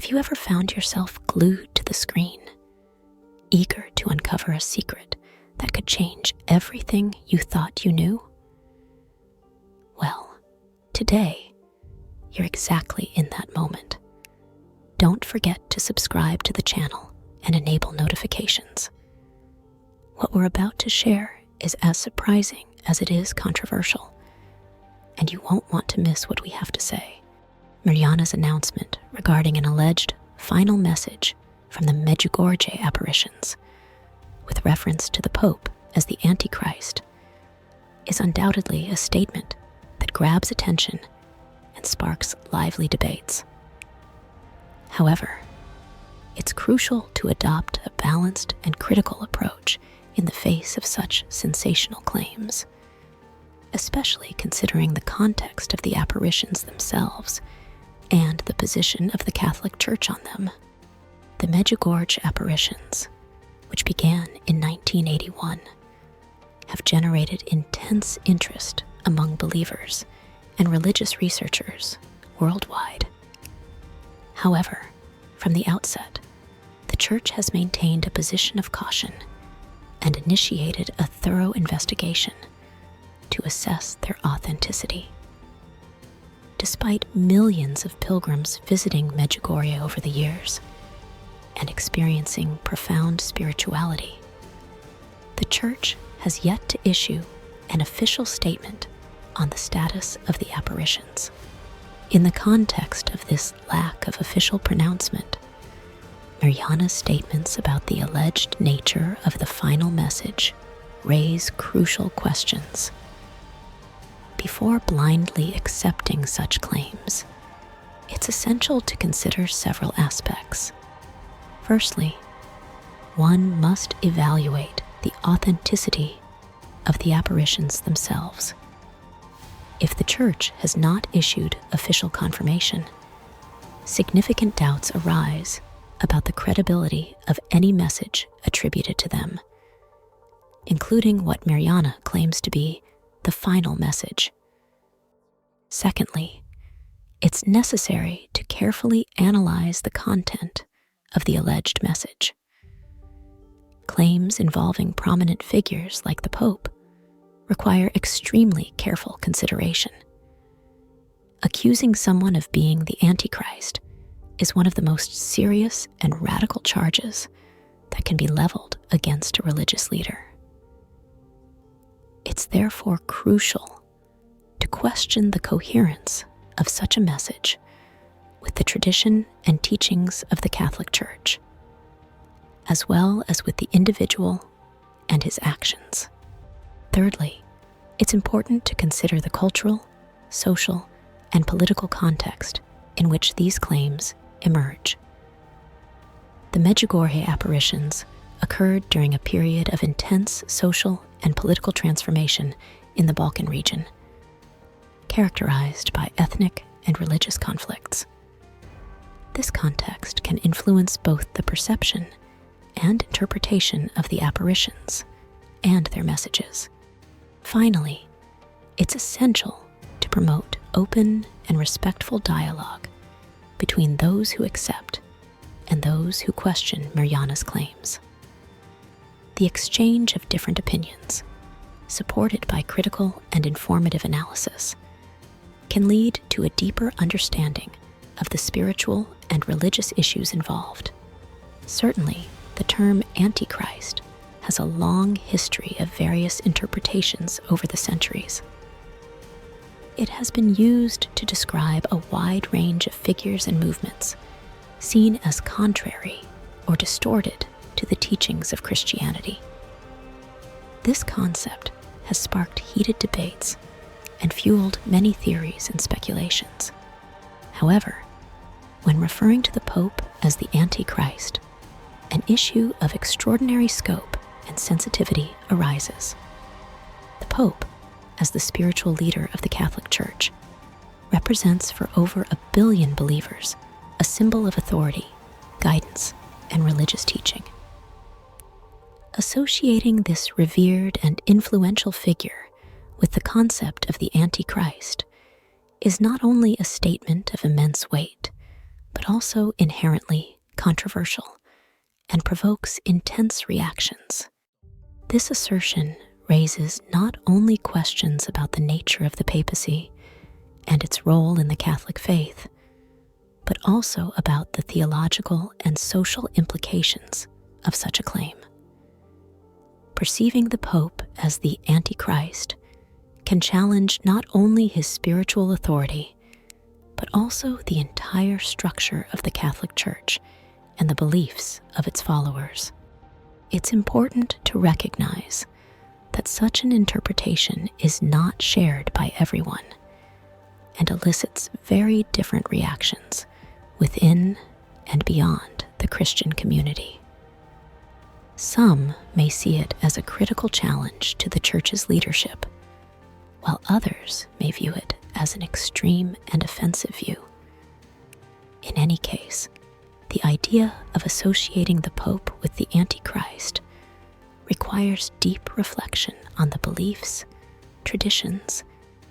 Have you ever found yourself glued to the screen, eager to uncover a secret that could change everything you thought you knew? Well, today, you're exactly in that moment. Don't forget to subscribe to the channel and enable notifications. What we're about to share is as surprising as it is controversial, and you won't want to miss what we have to say. Mirjana's announcement regarding an alleged final message from the Medjugorje apparitions, with reference to the Pope as the Antichrist, is undoubtedly a statement that grabs attention and sparks lively debates. However, it's crucial to adopt a balanced and critical approach in the face of such sensational claims, especially considering the context of the apparitions themselves and the position of the Catholic Church on them. The Medjugorje apparitions, which began in 1981, have generated intense interest among believers and religious researchers worldwide. However, from the outset, the Church has maintained a position of caution and initiated a thorough investigation to assess their authenticity. Despite millions of pilgrims visiting Medjugorje over the years and experiencing profound spirituality, the Church has yet to issue an official statement on the status of the apparitions. In the context of this lack of official pronouncement, Mirjana's statements about the alleged nature of the final message raise crucial questions. Before blindly accepting such claims, it's essential to consider several aspects. Firstly, one must evaluate the authenticity of the apparitions themselves. If the Church has not issued official confirmation, significant doubts arise about the credibility of any message attributed to them, including what Mirjana claims to be the final message. Secondly, it's necessary to carefully analyze the content of the alleged message. Claims involving prominent figures like the Pope require extremely careful consideration. Accusing someone of being the Antichrist is one of the most serious and radical charges that can be leveled against a religious leader. It's therefore crucial to question the coherence of such a message with the tradition and teachings of the Catholic Church, as well as with the individual and his actions. Thirdly, it's important to consider the cultural, social, and political context in which these claims emerge. The Medjugorje apparitions occurred during a period of intense social and political transformation in the Balkan region, characterized by ethnic and religious conflicts. This context can influence both the perception and interpretation of the apparitions and their messages. Finally, it's essential to promote open and respectful dialogue between those who accept and those who question Mirjana's claims. The exchange of different opinions, supported by critical and informative analysis, can lead to a deeper understanding of the spiritual and religious issues involved. Certainly, the term Antichrist has a long history of various interpretations over the centuries. It has been used to describe a wide range of figures and movements seen as contrary or distorted to the teachings of Christianity. This concept has sparked heated debates and fueled many theories and speculations. However, when referring to the Pope as the Antichrist, an issue of extraordinary scope and sensitivity arises. The Pope, as the spiritual leader of the Catholic Church, represents for over 1 billion believers a symbol of authority, guidance, and religious teaching. Associating this revered and influential figure with the concept of the Antichrist is not only a statement of immense weight, but also inherently controversial and provokes intense reactions. This assertion raises not only questions about the nature of the papacy and its role in the Catholic faith, but also about the theological and social implications of such a claim. Perceiving the Pope as the Antichrist can challenge not only his spiritual authority, but also the entire structure of the Catholic Church and the beliefs of its followers. It's important to recognize that such an interpretation is not shared by everyone and elicits very different reactions within and beyond the Christian community. Some may see it as a critical challenge to the Church's leadership, while others may view it as an extreme and offensive view. In any case, the idea of associating the Pope with the Antichrist requires deep reflection on the beliefs, traditions,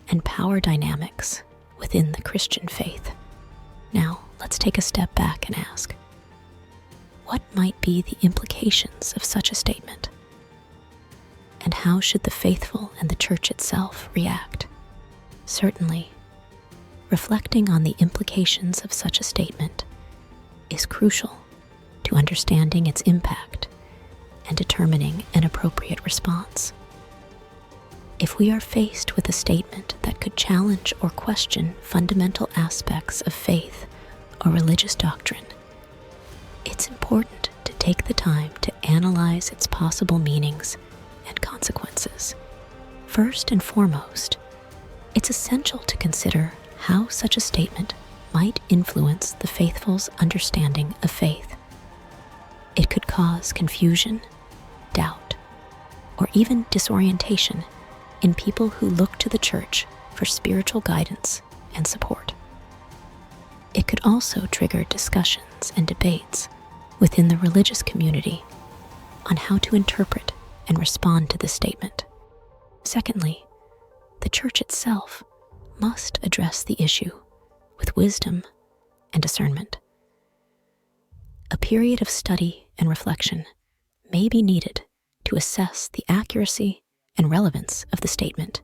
and power dynamics within the Christian faith. Now, let's take a step back and ask, what might be the implications of such a statement? And how should the faithful and the Church itself react? Certainly, reflecting on the implications of such a statement is crucial to understanding its impact and determining an appropriate response. If we are faced with a statement that could challenge or question fundamental aspects of faith or religious doctrine, it's important to take the time to analyze its possible meanings and consequences. First and foremost, it's essential to consider how such a statement might influence the faithful's understanding of faith. It could cause confusion, doubt, or even disorientation in people who look to the Church for spiritual guidance and support. It could also trigger discussions and debates within the religious community on how to interpret and respond to this statement. Secondly, the Church itself must address the issue with wisdom and discernment. A period of study and reflection may be needed to assess the accuracy and relevance of the statement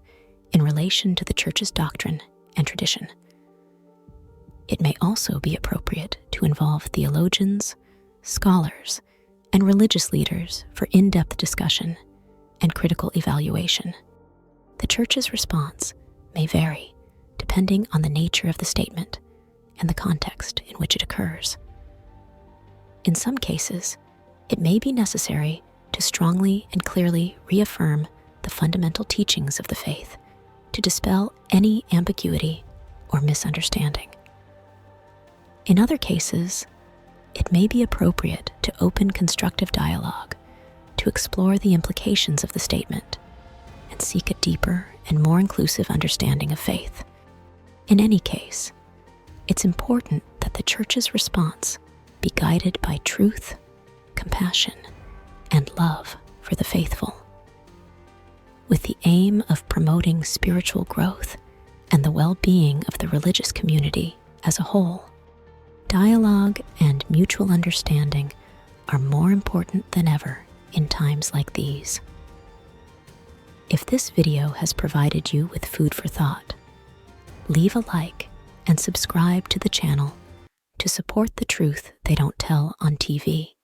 in relation to the Church's doctrine and tradition. It may also be appropriate to involve theologians, scholars, and religious leaders for in-depth discussion and critical evaluation. The Church's response may vary depending on the nature of the statement and the context in which it occurs. In some cases, it may be necessary to strongly and clearly reaffirm the fundamental teachings of the faith to dispel any ambiguity or misunderstanding. In other cases, it may be appropriate to open constructive dialogue to explore the implications of the statement and seek a deeper and more inclusive understanding of faith. In any case, it's important that the Church's response be guided by truth, compassion, and love for the faithful, with the aim of promoting spiritual growth and the well-being of the religious community as a whole. Dialogue and mutual understanding are more important than ever in times like these. If this video has provided you with food for thought, leave a like and subscribe to the channel to support the truth they don't tell on TV.